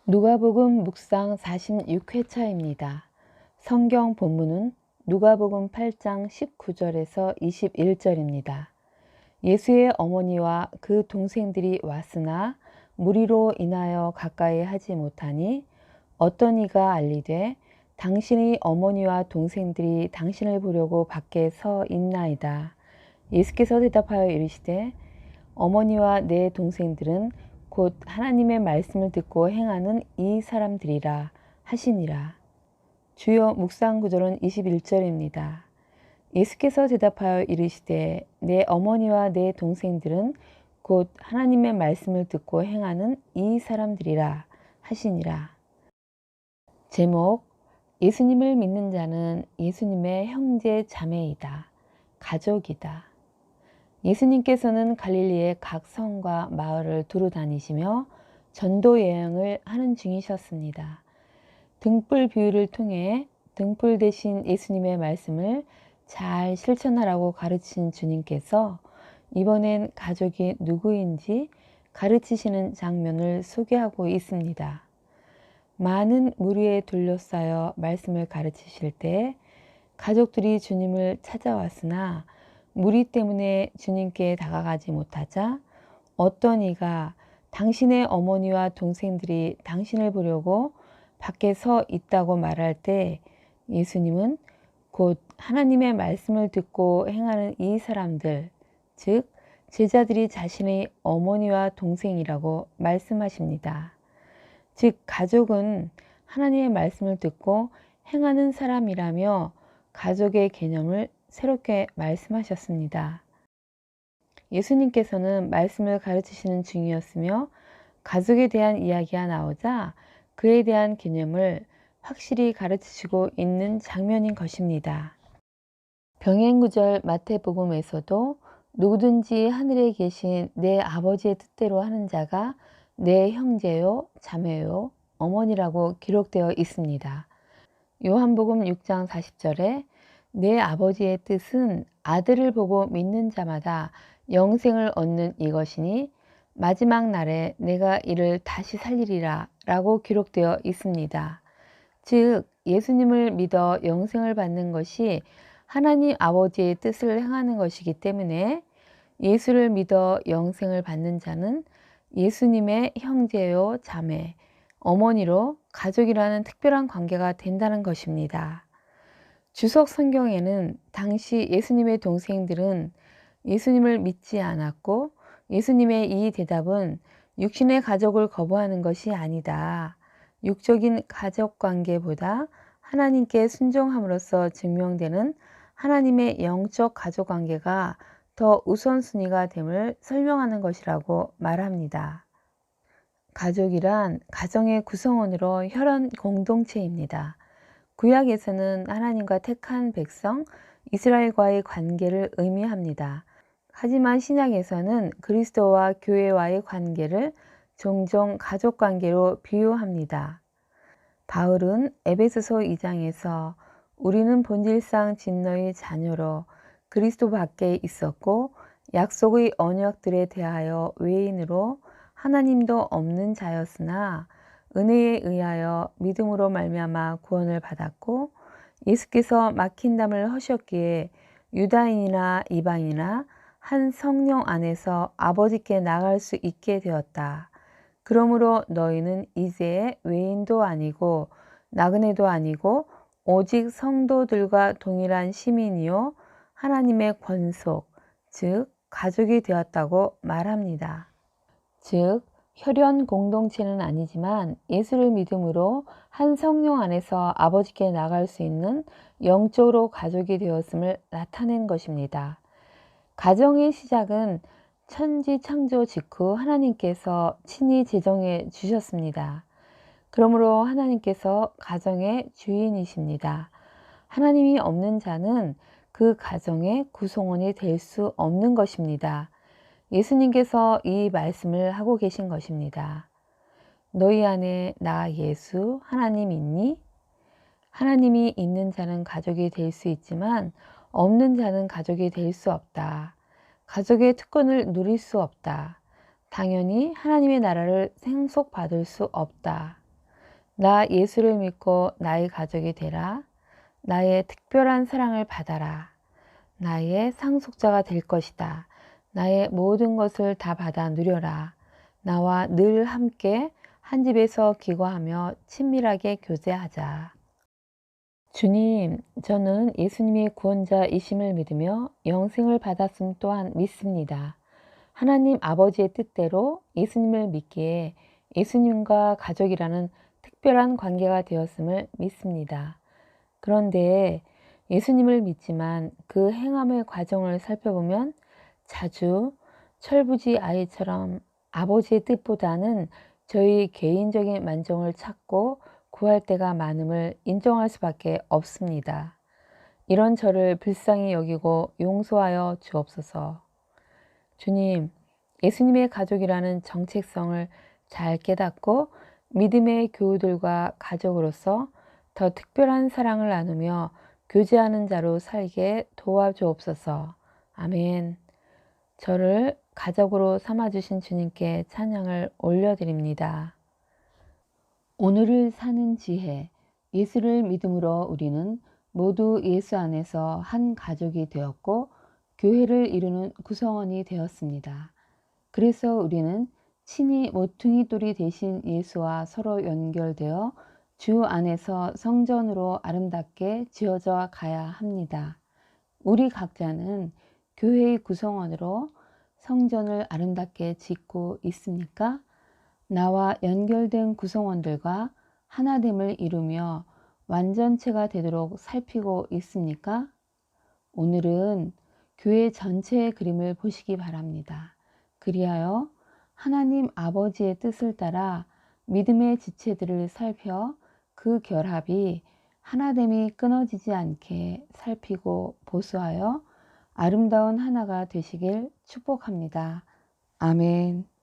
누가복음 묵상 46회차입니다. 성경 본문은 누가복음 8장 19절에서 21절입니다. 예수의 어머니와 그 동생들이 왔으나 무리로 인하여 가까이 하지 못하니 어떤 이가 알리되 당신의 어머니와 동생들이 당신을 보려고 밖에 서 있나이다. 예수께서 대답하여 이르시되 어머니와 내 동생들은 곧 하나님의 말씀을 듣고 행하는 이 사람들이라 하시니라. 주요 묵상 구절은 21절입니다. 예수께서 대답하여 이르시되 내 어머니와 내 동생들은 곧 하나님의 말씀을 듣고 행하는 이 사람들이라 하시니라. 제목: 예수님을 믿는 자는 예수님의 형제 자매이다. 가족이다. 예수님께서는 갈릴리의 각 성과 마을을 두루 다니시며 전도 여행을 하는 중이셨습니다. 등불 비유를 통해 등불 대신 예수님의 말씀을 잘 실천하라고 가르친 주님께서 이번엔 가족이 누구인지 가르치시는 장면을 소개하고 있습니다. 많은 무리에 둘러싸여 말씀을 가르치실 때 가족들이 주님을 찾아왔으나 무리 때문에 주님께 다가가지 못하자 어떤 이가 당신의 어머니와 동생들이 당신을 보려고 밖에 서 있다고 말할 때 예수님은 곧 하나님의 말씀을 듣고 행하는 이 사람들, 즉 제자들이 자신의 어머니와 동생이라고 말씀하십니다. 즉 가족은 하나님의 말씀을 듣고 행하는 사람이라며 가족의 개념을 새롭게 말씀하셨습니다. 예수님께서는 말씀을 가르치시는 중이었으며 가족에 대한 이야기가 나오자 그에 대한 개념을 확실히 가르치시고 있는 장면인 것입니다. 병행구절 마태복음에서도 누구든지 하늘에 계신 내 아버지의 뜻대로 하는 자가 내 형제요, 자매요, 어머니라고 기록되어 있습니다. 요한복음 6장 40절에 내 아버지의 뜻은 아들을 보고 믿는 자마다 영생을 얻는 이것이니 마지막 날에 내가 이를 다시 살리리라 라고 기록되어 있습니다. 즉 예수님을 믿어 영생을 받는 것이 하나님 아버지의 뜻을 행하는 것이기 때문에 예수를 믿어 영생을 받는 자는 예수님의 형제요, 자매, 어머니로 가족이라는 특별한 관계가 된다는 것입니다. 주석 성경에는 당시 예수님의 동생들은 예수님을 믿지 않았고 예수님의 이 대답은 육신의 가족을 거부하는 것이 아니다. 육적인 가족관계보다 하나님께 순종함으로써 증명되는 하나님의 영적 가족관계가 더 우선순위가 됨을 설명하는 것이라고 말합니다. 가족이란 가정의 구성원으로 혈연 공동체입니다. 구약에서는 하나님과 택한 백성 이스라엘과의 관계를 의미합니다. 하지만 신약에서는 그리스도와 교회와의 관계를 종종 가족관계로 비유합니다. 바울은 에베소서 2장에서 우리는 본질상 진노의 자녀로 그리스도 밖에 있었고 약속의 언약들에 대하여 외인으로 하나님도 없는 자였으나 은혜에 의하여 믿음으로 말미암아 구원을 받았고 예수께서 막힌 담을 허셨기에 유다인이나 이방인이나 한 성령 안에서 아버지께 나갈 수 있게 되었다. 그러므로 너희는 이제 외인도 아니고 나그네도 아니고 오직 성도들과 동일한 시민이요 하나님의 권속, 즉 가족이 되었다고 말합니다. 즉 혈연 공동체는 아니지만 예수를 믿음으로 한 성령 안에서 아버지께 나갈 수 있는 영적으로 가족이 되었음을 나타낸 것입니다. 가정의 시작은 천지 창조 직후 하나님께서 친히 제정해 주셨습니다. 그러므로 하나님께서 가정의 주인이십니다. 하나님이 없는 자는 그 가정의 구성원이 될 수 없는 것입니다. 예수님께서 이 말씀을 하고 계신 것입니다. 너희 안에 나 예수 하나님 있니? 하나님이 있는 자는 가족이 될 수 있지만 없는 자는 가족이 될 수 없다. 가족의 특권을 누릴 수 없다. 당연히 하나님의 나라를 생속받을 수 없다. 나 예수를 믿고 나의 가족이 되라. 나의 특별한 사랑을 받아라. 나의 상속자가 될 것이다. 나의 모든 것을 다 받아 누려라. 나와 늘 함께 한 집에서 기거하며 친밀하게 교제하자. 주님, 저는 예수님이 구원자이심을 믿으며 영생을 받았음 또한 믿습니다. 하나님 아버지의 뜻대로 예수님을 믿기에 예수님과 가족이라는 특별한 관계가 되었음을 믿습니다. 그런데 예수님을 믿지만 그 행함의 과정을 살펴보면 자주 철부지 아이처럼 아버지의 뜻보다는 저희 개인적인 만족을 찾고 구할 때가 많음을 인정할 수밖에 없습니다. 이런 저를 불쌍히 여기고 용서하여 주옵소서. 주님, 예수님의 가족이라는 정체성을 잘 깨닫고 믿음의 교우들과 가족으로서 더 특별한 사랑을 나누며 교제하는 자로 살게 도와주옵소서. 아멘. 저를 가족으로 삼아주신 주님께 찬양을 올려드립니다. 오늘을 사는 지혜. 예수를 믿음으로 우리는 모두 예수 안에서 한 가족이 되었고 교회를 이루는 구성원이 되었습니다. 그래서 우리는 친히 모퉁이 돌이 되신 예수와 서로 연결되어 주 안에서 성전으로 아름답게 지어져 가야 합니다. 우리 각자는 교회의 구성원으로 성전을 아름답게 짓고 있습니까? 나와 연결된 구성원들과 하나됨을 이루며 완전체가 되도록 살피고 있습니까? 오늘은 교회 전체의 그림을 보시기 바랍니다. 그리하여 하나님 아버지의 뜻을 따라 믿음의 지체들을 살펴 그 결합이 하나됨이 끊어지지 않게 살피고 보수하여 아름다운 하나가 되시길 축복합니다. 아멘.